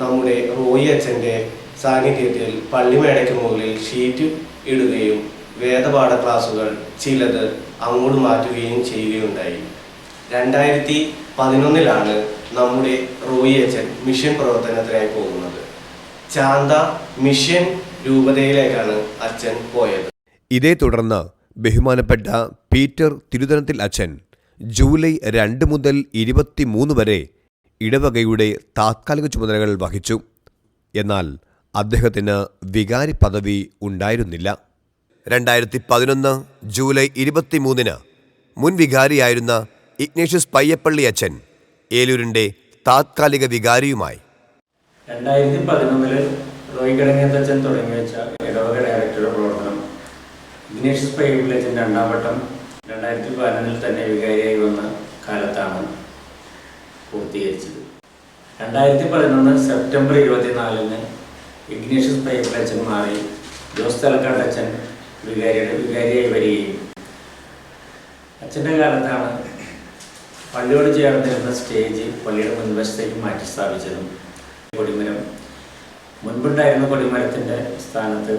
നമ്മുടെ റോയി അച്ഛൻ്റെ സാന്നിധ്യത്തിൽ പള്ളിമേടയ്ക്ക് മുകളിൽ ഷീറ്റ് ഇടുകയും വേദപാഠ ക്ലാസുകൾ ചിലത് അങ്ങോട്ട് മാറ്റുകയും ചെയ്യുകയുണ്ടായി. 2011 നമ്മുടെ റോയി അച്ഛൻ മിഷൻ പ്രവർത്തനത്തിനായി പോകുന്നത്. ചാന്ത മിഷൻ രൂപതയിലേക്കാണ് അച്ഛൻ പോയത്. ഇതേ തുടർന്ന് ബഹുമാനപ്പെട്ട പീറ്റർ തിരുതനത്തിൽ അച്ഛൻ ജൂലൈ 2 മുതൽ 23 വരെ ഇടവകയുടെ താത്കാലിക ചുമതലകൾ വഹിച്ചു. എന്നാൽ അദ്ദേഹത്തിന് വികാരി പദവി ഉണ്ടായിരുന്നില്ല. 2011 ജൂലൈ 23 മുൻ വികാരിയായിരുന്ന ഇഗ്നേഷ്യസ് പയ്യപ്പള്ളി അച്ഛൻ ഏലൂരിൻ്റെ താത്കാലിക വികാരിയുമായി. 2011 റോയി കിടങ്ങേത്തച്ഛൻ തുടങ്ങി വെച്ച ഇടവക ഡയറക്ടറുടെ പ്രവർത്തനം ഇഗ്നേഷ്യസ് പയ്യപ്പള്ളി അച്ഛൻ 2ാം വട്ടം 2011 തന്നെ വികാരിയായി വന്ന കാലത്താണ് പൂർത്തീകരിച്ചത്. 2011 സെപ്റ്റംബർ 24 ഇഗ്നേഷ്യസ് പയ്യപ്പള്ളി അച്ഛൻ മാറി ജോസ് തലക്കാട്ടച്ഛൻ വികാരിയായി വരികയും അച്ഛൻ്റെ കാലത്താണ് പള്ളിയോട് ചേർന്നിരുന്ന സ്റ്റേജ് പള്ളിയുടെ മുൻവശത്തേക്ക് മാറ്റി സ്ഥാപിച്ചതും കൊടിമരം മുൻപുണ്ടായിരുന്ന കൊടിമരത്തിൻ്റെ സ്ഥാനത്ത്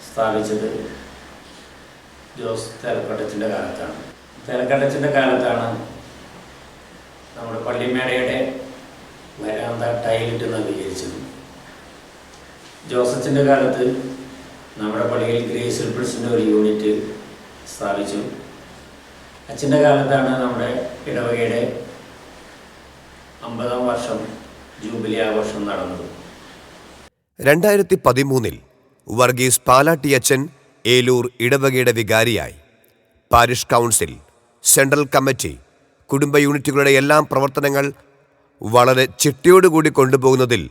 സ്ഥാപിച്ചത് ജോസ് തലക്കാട്ടച്ഛൻ്റെ കാലത്താണ്. തലക്കാട്ടച്ഛൻ്റെ കാലത്താണ് നമ്മുടെ പള്ളിമേടയുടെ വരാന്ത ടൈലിട്ട് നവീകരിച്ചത്. ജോസച്ചൻ്റെ കാലത്ത് നമ്മുടെ പള്ളിയിൽ ഗ്രേസ് റിപ്പിൾസിൻ്റെ ഒരു യൂണിറ്റ് സ്ഥാപിച്ചു. അച്ഛൻ്റെ കാലത്താണ് നമ്മുടെ ഇടവകയുടെ 50ാം വർഷം ജൂബിലി ആഘോഷം നടന്നത്. 2013 വർഗീസ് പാലാട്ടിയച്ചൻ ഏലൂർ ഇടവകയുടെ വികാരിയായി. പാരിഷ് കൗൺസിൽ, സെൻട്രൽ കമ്മിറ്റി, കുടുംബ യൂണിറ്റുകളുടെ എല്ലാം പ്രവർത്തനങ്ങൾ വളരെ ചിട്ടയോടുകൂടി കൊണ്ടുപോകുന്നതിൽ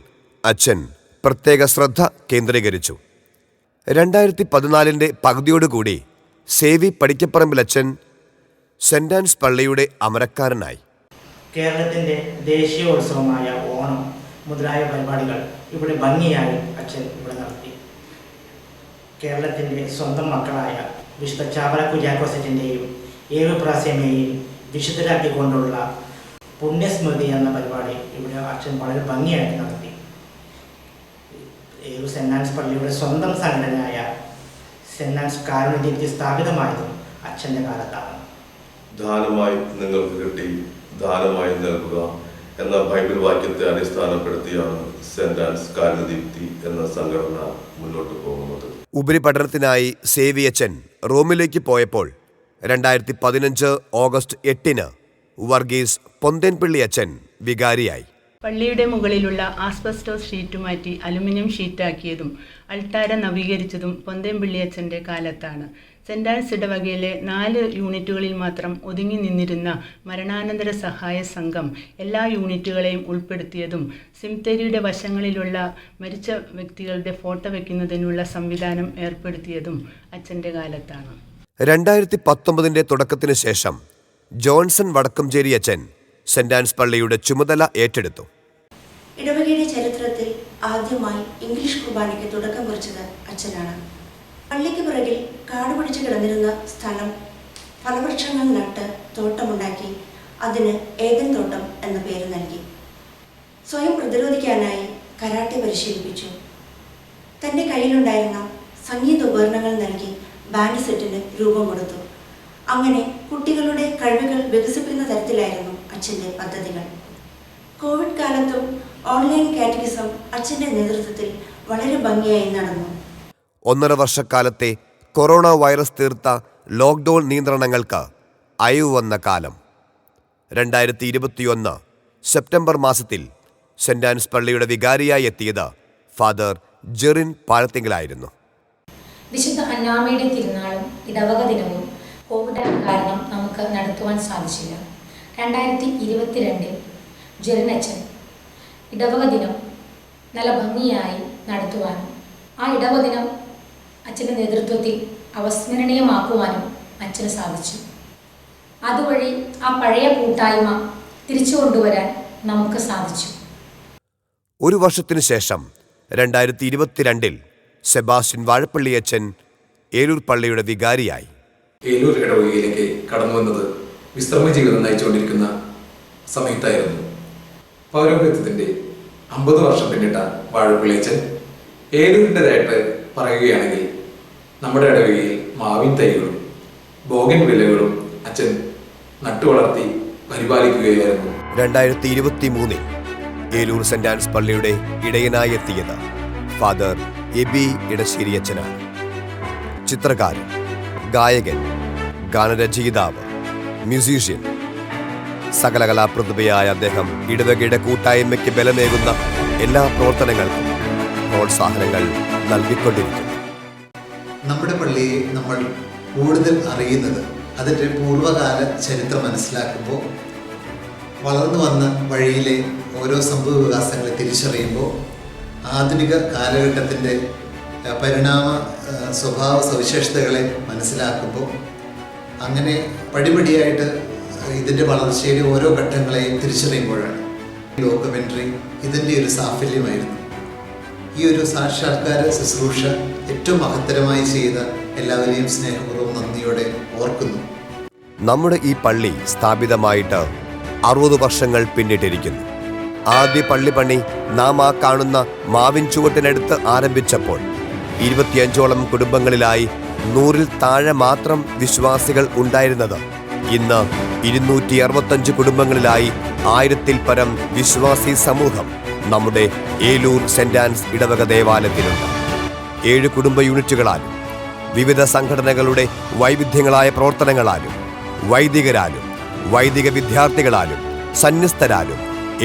അച്ഛൻ പ്രത്യേക ശ്രദ്ധ കേന്ദ്രീകരിച്ചു. 2014 പകുതിയോടുകൂടി സേവി പടിക്കപ്പറമ്പിലച്ഛൻ സെന്റ് ആൻസ് പള്ളിയുടെ അമരക്കാരനായി. കേരളത്തിൻ്റെ ദേശീയോത്സവമായ ഓണം മുതലായ പരിപാടികൾ ഇവിടെ ഭംഗിയായി അച്ഛൻ ഇവിടെ നടത്തി. കേരളത്തിൻ്റെ സ്വന്തം മക്കളായ വിശുദ്ധ ചാവറ കുര്യാക്കോസച്ചൻ്റെയും ഏവുപ്രാസ്യമേയും വിശുദ്ധരാക്കിക്കൊണ്ടുള്ള പുണ്യസ്മൃതി എന്ന പരിപാടി ഇവിടെ അച്ഛൻ വളരെ ഭംഗിയായിട്ട് നടത്തി. ഏവു സെന്റ് ആൻസ് പള്ളിയുടെ സ്വന്തം സംഘടനയായ സെന്റ് ആൻസ് കാരുണ്യജീവിതം സ്ഥാപിതമായതും അച്ഛൻ്റെ കാലത്താണ്. ദാനമായി നിങ്ങൾക്ക് കിട്ടി, ദാനമായി നൽകുക എന്ന ബൈബിൾ വാക്യത്തെ അടിസ്ഥാനപ്പെടുത്തിയാണ് സെന്റ് ആൻസ് കാരുണ്യദീപ്തി എന്ന സംഘടന മുന്നോട്ട് പോകുന്നത്. ഉപരിപഠനത്തിനായി സേവിയച്ചൻ റോമിലേക്ക് പോയപ്പോൾ 2015 ഓഗസ്റ്റ് 8 വർഗീസ് പൊന്തേൻപിള്ളി അച്ഛൻ വികാരിയായി. പള്ളിയുടെ മുകളിലുള്ള ആസ്ബസ്റ്റോസ് ഷീറ്റ് മാറ്റി അലുമിനിയം ഷീറ്റാക്കിയതും അൾത്താര നവീകരിച്ചതും പൊന്തേൻപിള്ളി അച്ഛൻ്റെ കാലത്താണ്. സെന്റ് ആൻസ് ഇടവകയിലെ 4 യൂണിറ്റുകളിൽ മാത്രം ഒതുങ്ങി നിന്നിരുന്ന മരണാനന്തര സഹായ സംഘം എല്ലാ യൂണിറ്റുകളെയും ഉൾപ്പെടുത്തിയതും സിംതെരിയുടെ വശങ്ങളിലുള്ള മരിച്ച വ്യക്തികളുടെ ഫോട്ടോ വയ്ക്കുന്നതിനുള്ള സംവിധാനം ഏർപ്പെടുത്തിയതും അച്ഛൻ്റെ കാലത്താണ്. 2019 തുടക്കത്തിന് ശേഷം ജോൺസൺ വടക്കംചേരി അച്ഛൻ സെന്റ് ആൻസ് പള്ളിയുടെ ചുമതല ഏറ്റെടുത്തു. ഇടവകയുടെ ചരിത്രത്തിൽ ആദ്യമായി ഇംഗ്ലീഷ് കുർബാനയ്ക്ക് തുടക്കം കുറിച്ചത് അച്ഛനാണ്. പള്ളിക്ക് പിറകിൽ കാടുപിടിച്ച് കിടന്നിരുന്ന സ്ഥലം ഫലവൃക്ഷങ്ങൾ നട്ട് തോട്ടമുണ്ടാക്കി അതിന് ഏദൻ തോട്ടം എന്ന പേര് നൽകി. സ്വയം പ്രതിരോധിക്കാനായി കരാട്ടെ പരിശീലിപ്പിച്ചു. തൻ്റെ കയ്യിലുണ്ടായിരുന്ന സംഗീത ഉപകരണങ്ങൾ നൽകി ബാൻഡ് സെറ്റിന് രൂപം കൊടുത്തു. അങ്ങനെ കുട്ടികളുടെ കഴിവുകൾ വികസിപ്പിക്കുന്ന തരത്തിലായിരുന്നു അച്ഛൻ്റെ പദ്ധതികൾ. കോവിഡ് കാലത്തും ഓൺലൈൻ കാറ്റഗിസം അച്ഛൻ്റെ നേതൃത്വത്തിൽ വളരെ ഭംഗിയായി നടന്നു. 1.5 വർഷക്കാലത്തെ കൊറോണ വൈറസ് തീർത്ത ലോക്ക്ഡൗൺ നിയന്ത്രണങ്ങൾക്ക് അയവ് വന്ന കാലം. 2021 സെപ്റ്റംബർ മാസത്തിൽ സെന്റ് ആൻസ് പള്ളിയുടെ വികാരിയായി എത്തിയത് ഫാദർ ജെറിൻ പാലത്തിങ്കലായിരുന്നു. വിശുദ്ധ അന്നാമയുടെ തിരുനാളും ഇടവക ദിനവും കോവിഡ് കാരണം നമുക്ക് നടത്തുവാൻ സാധിച്ചില്ല. 2022 ജെറിനച്ചൻ ഇടവക ദിനം നല്ല ഭംഗിയായി നടത്തുവാനും ആ ഇടവക ദിനം അച്ഛൻ്റെ നേതൃത്വത്തിൽ അവസ്മരണീയമാക്കുവാനും അച്ഛന് സാധിച്ചു. അതുവഴി ആ പഴയ കൂട്ടായ്മ തിരിച്ചു കൊണ്ടുവരാൻ നമുക്ക് സാധിച്ചു. ഒരു വർഷത്തിനു ശേഷം 2022 സെബാസ്റ്റ്യൻ വാഴപ്പള്ളിയച്ചൻ ഏലൂർ പള്ളിയുടെ വികാരിയായി. ഏലൂർ ഇടവകയിലേക്ക് കടന്നു വന്നത് വിശ്രമ ജീവിതം നയിച്ചുകൊണ്ടിരിക്കുന്ന സമയത്തായിരുന്നു. പൗരോഹിത്യത്തിൻ്റെ 50 വർഷം പിന്നിട്ട വാഴപ്പള്ളിയച്ചൻ ഏലൂരിൻ്റെതായിട്ട് പറയുകയാണെങ്കിൽ നമ്മുടെ ഇടവകയിൽ മാവിൻ തൈകളും ബോഗൻ വിലകളും അച്ഛൻ നട്ടുവളർത്തി പരിപാലിക്കുകയായിരുന്നു. 2023 ഏലൂർ സെന്റ് ആൻസ് പള്ളിയുടെ ഇടയനായി എത്തിയത് ഫാദർ എബി ഇടശ്ശേരി അച്ഛനാണ്. ചിത്രകാരൻ, ഗായകൻ, ഗാനരചയിതാവ്, മ്യൂസീഷ്യൻ, സകലകലാ പ്രതിഭയായ അദ്ദേഹം ഇടവകയുടെ കൂട്ടായ്മയ്ക്ക് ബലമേകുന്ന എല്ലാ പ്രവർത്തനങ്ങൾക്കും പ്രോത്സാഹനങ്ങൾ നൽകിക്കൊണ്ടിരിക്കുന്നു. നമ്മുടെ പള്ളിയെ നമ്മൾ കൂടുതൽ അറിയുന്നത് അതിൻ്റെ പൂർവ്വകാല ചരിത്രം മനസ്സിലാക്കുമ്പോൾ, വളർന്നു വന്ന വഴിയിലെ ഓരോ സംഭവ വികാസങ്ങളെ തിരിച്ചറിയുമ്പോൾ, ആധുനിക കാലഘട്ടത്തിൻ്റെ പരിണാമ സ്വഭാവ സവിശേഷതകളെ മനസ്സിലാക്കുമ്പോൾ, അങ്ങനെ പടിപടിയായിട്ട് ഇതിൻ്റെ വളർച്ചയുടെ ഓരോ ഘട്ടങ്ങളെയും തിരിച്ചറിയുമ്പോഴാണ് ഡോക്യുമെൻ്ററി ഇതിൻ്റെ ഒരു സാഫല്യമായിരുന്നു. ഈ ഒരു സാക്ഷാത്കാര ശുശ്രൂഷ ഏറ്റവും മഹത്തരമായി ചെയ്ത എല്ലാവരെയും സ്നേഹപൂർവ്വം നന്ദിയോടെ ഓർക്കുന്നു. നമ്മുടെ ഈ പള്ളി സ്ഥാപിതമായിട്ട് 60 വർഷങ്ങൾ പിന്നിട്ടിരിക്കുന്നു. ആദ്യ പള്ളി പണി നാം ആ കാണുന്ന മാവിൻ ചുവട്ടിനടുത്ത് ആരംഭിച്ചപ്പോൾ 25ഓളം കുടുംബങ്ങളിലായി 100-ൽ താഴെ മാത്രം വിശ്വാസികൾ ഉണ്ടായിരുന്നത് ഇന്ന് 265 കുടുംബങ്ങളിലായി 1000-ൽ പരം വിശ്വാസി സമൂഹം നമ്മുടെ ഏലൂർ സെന്റ് ആൻസ് ഇടവക ദേവാലയത്തിലുണ്ട്. 7 കുടുംബ യൂണിറ്റുകളാലും വിവിധ സംഘടനകളുടെ വൈവിധ്യങ്ങളായ പ്രവർത്തനങ്ങളാലും വൈദികരാലും വൈദിക വിദ്യാർത്ഥികളാലും സന്യസ്തരാലും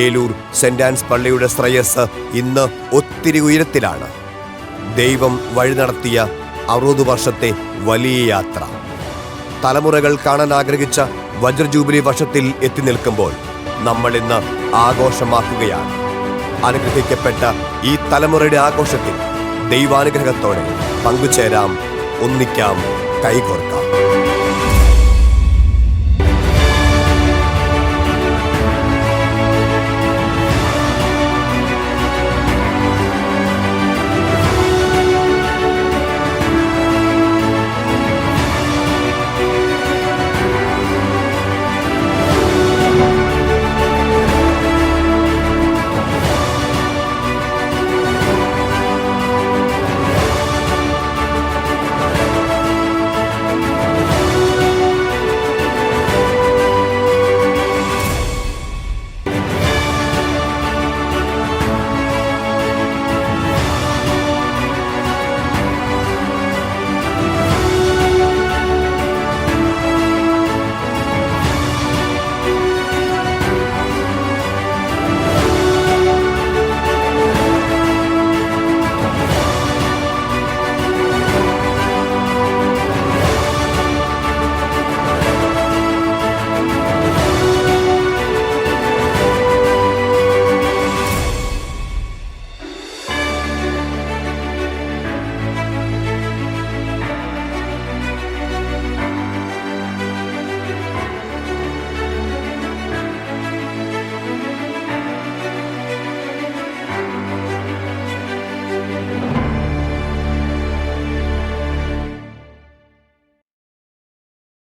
ഏലൂർ സെന്റ് ആൻസ് പള്ളിയുടെ ശ്രേയസ് ഇന്ന് ഒത്തിരി ഉയരത്തിലാണ്. ദൈവം വഴി നടത്തിയ 60 വർഷത്തെ വലിയ യാത്ര തലമുറകൾ കാണാൻ ആഗ്രഹിച്ച വജ്രജൂബിലി വർഷത്തിൽ എത്തി നിൽക്കുമ്പോൾ നമ്മൾ ഇന്ന് ആഘോഷമാക്കുകയാണ്. അനുഗ്രഹിക്കപ്പെട്ട ഈ തലമുറയുടെ ആഘോഷത്തിൽ ദൈവാനുഗ്രഹത്തോടെ പങ്കുചേരാം, ഒന്നിക്കാം, കൈകോർക്കാം.